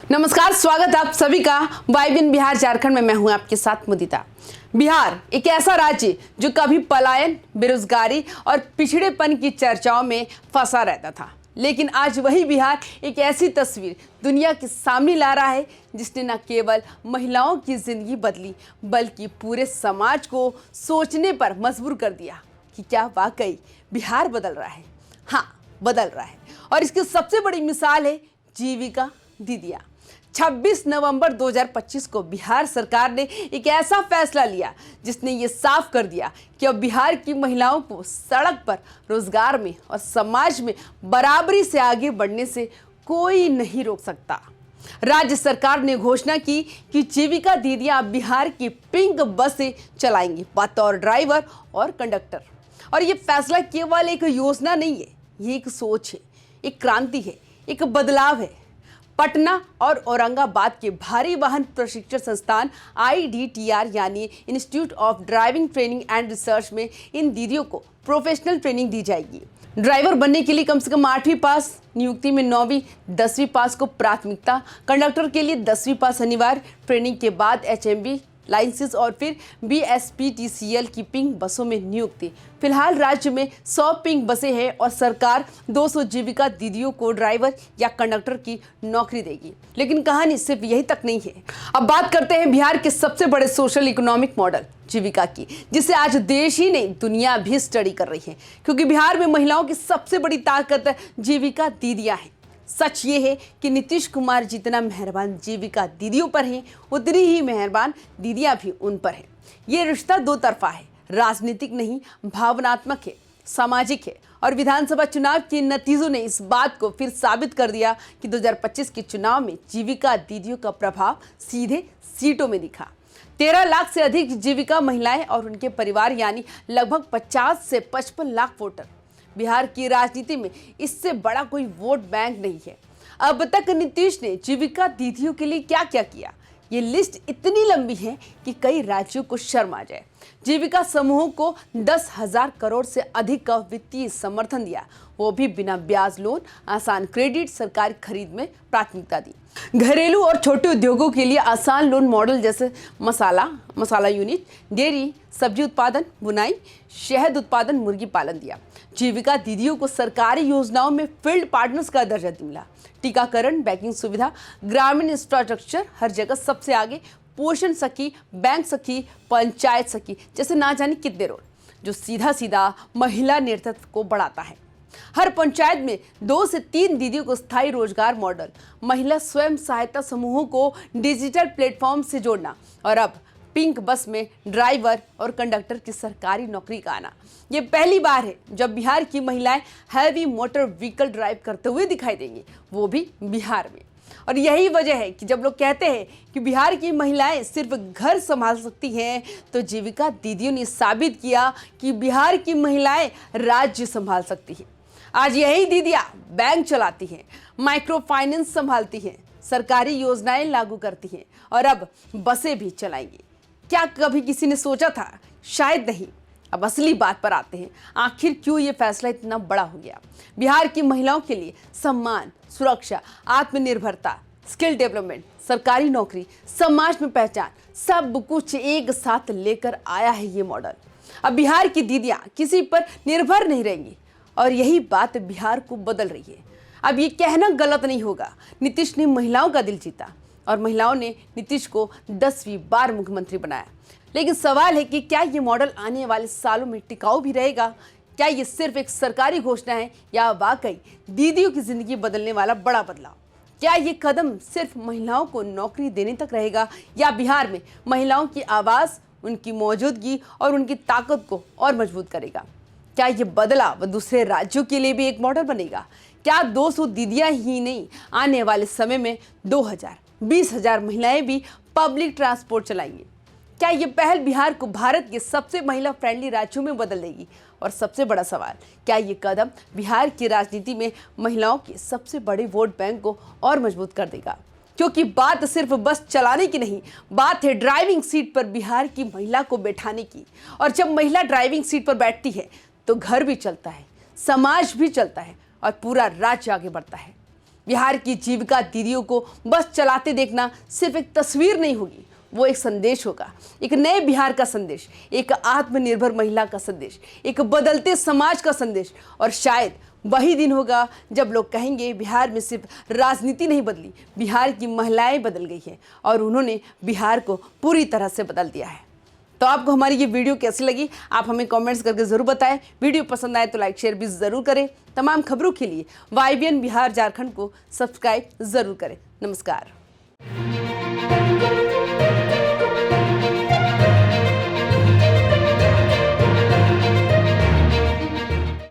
नमस्कार, स्वागत आप सभी का वाइबिन बिहार झारखंड में। मैं हूं आपके साथ मुदिता। बिहार एक ऐसा राज्य जो कभी पलायन, बेरोजगारी और पिछड़ेपन की चर्चाओं में फंसा रहता था, लेकिन आज वही बिहार एक ऐसी तस्वीर दुनिया के सामने ला रहा है जिसने न केवल महिलाओं की जिंदगी बदली बल्कि पूरे समाज को सोचने पर मजबूर कर दिया कि क्या वाकई बिहार बदल रहा है। हाँ, बदल रहा है। और इसकी सबसे बड़ी मिसाल है जीविका दीदियाँ। 26 नवंबर 2025 को बिहार सरकार ने एक ऐसा फैसला लिया जिसने ये साफ कर दिया कि अब बिहार की महिलाओं को सड़क पर, रोजगार में और समाज में बराबरी से आगे बढ़ने से कोई नहीं रोक सकता। राज्य सरकार ने घोषणा की कि जीविका दीदियां अब बिहार की पिंक बसें चलाएंगी, बतौर ड्राइवर और कंडक्टर। और ये फैसला केवल एक योजना नहीं है, ये एक सोच है, एक क्रांति है, एक बदलाव है। पटना और औरंगाबाद के भारी वाहन प्रशिक्षण संस्थान IDTR यानी institute of driving training and research में इन दीदियों को प्रोफेशनल ट्रेनिंग दी जाएगी। ड्राइवर बनने के लिए कम से कम 8वीं पास, नियुक्ति में 9वीं 10वीं पास को प्राथमिकता, कंडक्टर के लिए 10वीं पास अनिवार्य, ट्रेनिंग के बाद HMB लाइसेंस और फिर BSPTCL की पिंक बसों में नियुक्ति। फिलहाल राज्य में 100 पिंक बसें हैं और सरकार 200 जीविका दीदियों को ड्राइवर या कंडक्टर की नौकरी देगी। लेकिन कहानी सिर्फ यही तक नहीं है। अब बात करते हैं बिहार के सबसे बड़े सोशल इकोनॉमिक मॉडल जीविका की, जिसे आज देश ही नहीं दुनिया भी स्टडी कर रही है, क्योंकि बिहार में महिलाओं की सबसे बड़ी ताकत जीविका दीदियां हैं। सच ये है कि नीतीश कुमार जितना मेहरबान जीविका दीदियों पर हैं, उतनी ही मेहरबान दीदियां भी उन पर हैं। ये रिश्ता दो तरफा है, राजनीतिक नहीं, भावनात्मक है, सामाजिक है। और विधानसभा चुनाव के नतीजों ने इस बात को फिर साबित कर दिया कि 2025 के चुनाव में जीविका दीदियों का प्रभाव सीधे सीटों में दिखा। 13 लाख से अधिक जीविका महिलाएं और उनके परिवार यानी लगभग 50 से 55 लाख वोटर। बिहार की राजनीति में इससे बड़ा कोई वोट बैंक नहीं है। अब तक नीतीश ने जीविका दीदियों के लिए क्या क्या किया, ये लिस्ट इतनी लंबी है कि कई राज्यों को शर्म आ जाए। जीविका समूहों को 10,000 करोड़ से अधिक का वित्तीय समर्थन दिया, वो भी बिना ब्याज लोन, आसान क्रेडिट, सरकारी खरीद में प्राथमिकता दी। घरेलू और छोटे उद्योगों के लिए आसान लोन मॉडल जैसे मसाला यूनिट, डेयरी, सब्जी उत्पादन, बुनाई, शहद उत्पादन, मुर्गी पालन दिया। जीविका दीदियों को सरकारी योजनाओं में फील्ड पार्टनर्स का दर्जा मिला। टीकाकरण, बैंकिंग सुविधा, ग्रामीण इंफ्रास्ट्रक्चर हर जगह सबसे आगे। पोषण सखी, बैंक सखी, पंचायत सखी जैसे ना जाने कितने रोल, जो सीधा सीधा महिला नेतृत्व को बढ़ाता है। हर पंचायत में 2 से 3 दीदियों को स्थायी रोजगार मॉडल, महिला स्वयं सहायता समूहों को डिजिटल प्लेटफॉर्म से जोड़ना और अब पिंक बस में ड्राइवर और कंडक्टर की सरकारी नौकरी का आना। ये पहली बार है जब बिहार की महिलाएं हैवी मोटर व्हीकल ड्राइव करते हुए दिखाई देंगी, वो भी बिहार में। और यही वजह है कि जब लोग कहते हैं कि बिहार की महिलाएं सिर्फ घर संभाल सकती हैं, तो जीविका दीदियों ने साबित किया कि बिहार की महिलाएं राज्य संभाल सकती हैं। आज यही दीदियां बैंक चलाती हैं, माइक्रो फाइनेंस संभालती हैं, सरकारी योजनाएं लागू करती हैं और अब बसें भी चलाएंगी। क्या कभी किसी ने सोचा था? शायद नहीं। अब असली बात पर आते हैं, आखिर क्यों ये फैसला इतना बड़ा हो गया। बिहार की महिलाओं के लिए सम्मान, सुरक्षा, आत्मनिर्भरता, स्किल डेवलपमेंट, सरकारी नौकरी, समाज में पहचान, सब कुछ एक साथ लेकर आया है ये मॉडल। अब बिहार की दीदियां किसी पर निर्भर नहीं रहेंगी और यही बात बिहार को बदल रही है। अब ये कहना गलत नहीं होगा, नीतीश ने महिलाओं का दिल जीता और महिलाओं ने नीतीश को 10वीं बार मुख्यमंत्री बनाया। लेकिन सवाल है कि क्या ये मॉडल आने वाले सालों में टिकाऊ भी रहेगा? क्या ये सिर्फ एक सरकारी घोषणा है या वाकई दीदियों की जिंदगी बदलने वाला बड़ा बदलाव? क्या ये कदम सिर्फ महिलाओं को नौकरी देने तक रहेगा या बिहार में महिलाओं की आवाज़, उनकी मौजूदगी और उनकी ताकत को और मजबूत करेगा? क्या ये बदलाव दूसरे राज्यों के लिए भी एक मॉडल बनेगा? क्या 200 दीदियां ही नहीं, आने वाले समय में 2,000, 20,000 महिलाएं भी पब्लिक ट्रांसपोर्ट चलाएंगी? क्या ये पहल बिहार को भारत के सबसे महिला फ्रेंडली राज्यों में बदल देगी? और सबसे बड़ा सवाल, क्या ये कदम बिहार की राजनीति में महिलाओं के सबसे बड़े वोट बैंक को और मजबूत कर देगा? क्योंकि बात सिर्फ बस चलाने की नहीं, बात है ड्राइविंग सीट पर बिहार की महिला को बैठाने की। और जब महिला ड्राइविंग सीट पर बैठती है तो घर भी चलता है, समाज भी चलता है और पूरा राज्य आगे बढ़ता है। बिहार की जीविका दीदियों को बस चलाते देखना सिर्फ एक तस्वीर नहीं होगी, वो एक संदेश होगा, एक नए बिहार का संदेश, एक आत्मनिर्भर महिला का संदेश, एक बदलते समाज का संदेश। और शायद वही दिन होगा जब लोग कहेंगे बिहार में सिर्फ राजनीति नहीं बदली, बिहार की महिलाएं बदल गई हैं और उन्होंने बिहार को पूरी तरह से बदल दिया है। तो आपको हमारी ये वीडियो कैसी लगी, आप हमें कमेंट्स करके ज़रूर बताएं। वीडियो पसंद आए तो लाइक शेयर भी ज़रूर करें। तमाम खबरों के लिए YBN बिहार झारखंड को सब्सक्राइब ज़रूर करें। नमस्कार।